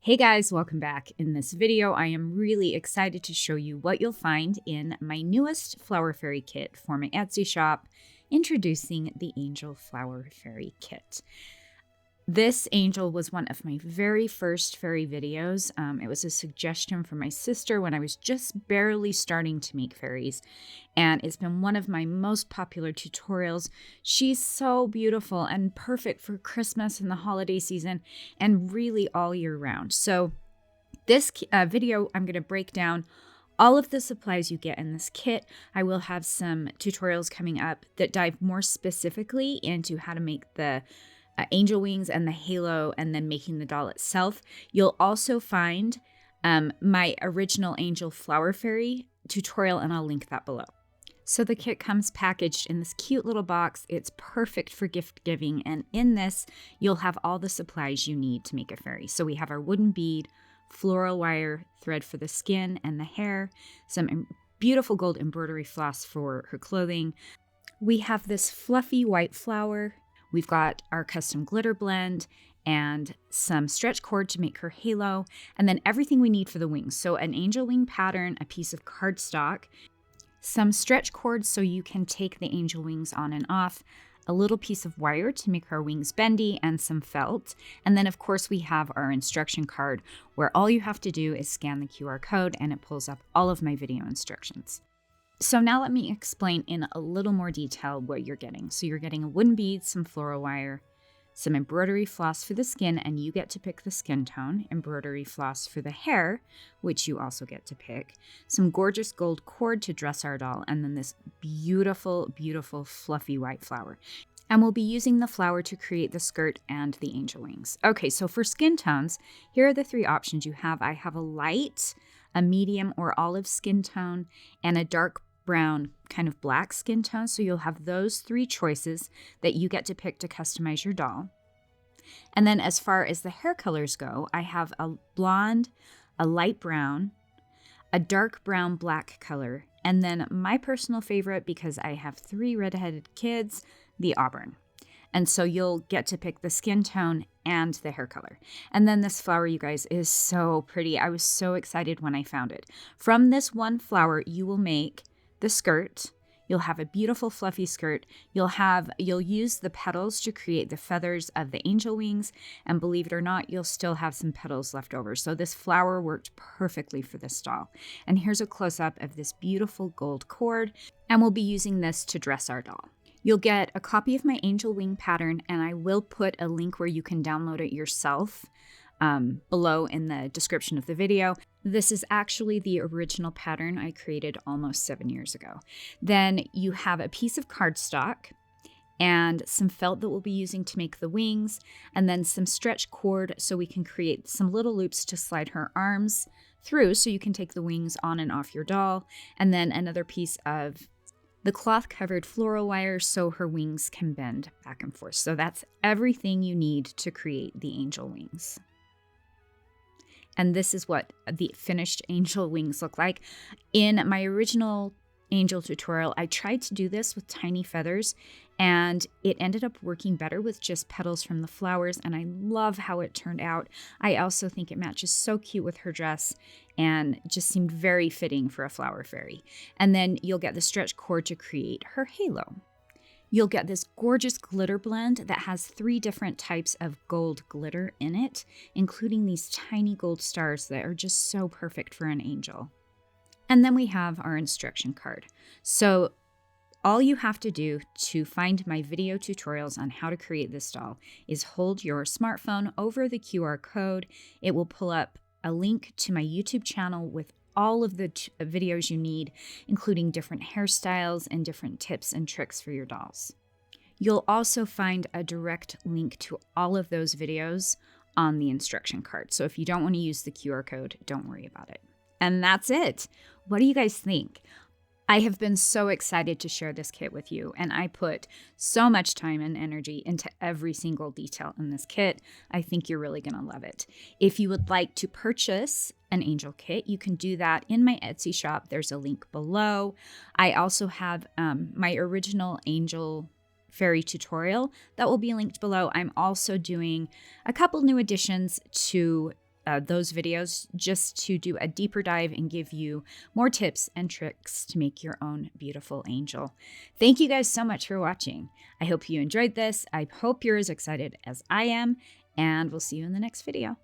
Hey guys, welcome back. In this video, I am really excited to show you what you'll find in my newest Flower Fairy kit for my Etsy shop, introducing the Angel Flower Fairy Kit. This angel was one of my very first fairy videos. It was a suggestion from my sister when I was just barely starting to make fairies, and it's been one of my most popular tutorials. She's so beautiful and perfect for Christmas and the holiday season and really all year round. So this video, I'm going to break down all of the supplies you get in this kit. I will have some tutorials coming up that dive more specifically into how to make the angel wings and the halo and then making the doll itself. You'll also find my original Angel Flower Fairy tutorial, and I'll link that below. So the kit comes packaged in this cute little box. It's perfect for gift giving, and in this you'll have all the supplies you need to make a fairy. So we have our wooden bead, floral wire, thread for the skin and the hair, some beautiful gold embroidery floss for her clothing. We have this fluffy white flower. We've got our custom glitter blend and some stretch cord to make her halo, and then everything we need for the wings. So an angel wing pattern, a piece of cardstock, some stretch cord so you can take the angel wings on and off, a little piece of wire to make our wings bendy, and some felt. And then of course we have our instruction card where all you have to do is scan the QR code and it pulls up all of my video instructions. So now let me explain in a little more detail what you're getting. So you're getting a wooden bead, some floral wire, some embroidery floss for the skin, and you get to pick the skin tone, embroidery floss for the hair, which you also get to pick, some gorgeous gold cord to dress our doll, and then this beautiful, beautiful fluffy white flower. And we'll be using the flower to create the skirt and the angel wings. Okay, so for skin tones, here are the three options you have. I have a light, a medium or olive skin tone, and a dark brown kind of black skin tone. So you'll have those three choices that you get to pick to customize your doll. And then as far as the hair colors go, I have a blonde, a light brown, a dark brown black color, and then my personal favorite, because I have 3 redheaded kids, the auburn. And so you'll get to pick the skin tone and the hair color. And then this flower, you guys, is so pretty. I was so excited when I found it. From this one flower, you will make the skirt. You'll have a beautiful fluffy skirt. You'll use the petals to create the feathers of the angel wings. And believe it or not, you'll still have some petals left over. So this flower worked perfectly for this doll. And here's a close-up of this beautiful gold cord. And we'll be using this to dress our doll. You'll get a copy of my angel wing pattern, and I will put a link where you can download it yourself below in the description of the video. This is actually the original pattern I created almost 7 years ago. Then you have a piece of cardstock and some felt that we'll be using to make the wings, and then some stretch cord so we can create some little loops to slide her arms through so you can take the wings on and off your doll, and then another piece of the cloth-covered floral wire so her wings can bend back and forth. So that's everything you need to create the angel wings. And this is what the finished angel wings look like. In my original angel tutorial, I tried to do this with tiny feathers, and it ended up working better with just petals from the flowers, and I love how it turned out. I also think it matches so cute with her dress and just seemed very fitting for a flower fairy. And then you'll get the stretch cord to create her halo. You'll get this gorgeous glitter blend that has 3 different types of gold glitter in it, including these tiny gold stars that are just so perfect for an angel. And then we have our instruction card. So all you have to do to find my video tutorials on how to create this doll is hold your smartphone over the QR code. It will pull up a link to my YouTube channel with all of the videos you need, including different hairstyles and different tips and tricks for your dolls. You'll also find a direct link to all of those videos on the instruction card. So if you don't want to use the QR code, don't worry about it. And that's it. What do you guys think? I have been so excited to share this kit with you, and I put so much time and energy into every single detail in this kit. I think you're really going to love it. If you would like to purchase an angel kit, you can do that in my Etsy shop. There's a link below. I also have my original angel fairy tutorial that will be linked below. I'm also doing a couple new additions to those videos just to do a deeper dive and give you more tips and tricks to make your own beautiful angel. Thank you guys so much for watching. I hope you enjoyed this. I hope you're as excited as I am, and we'll see you in the next video.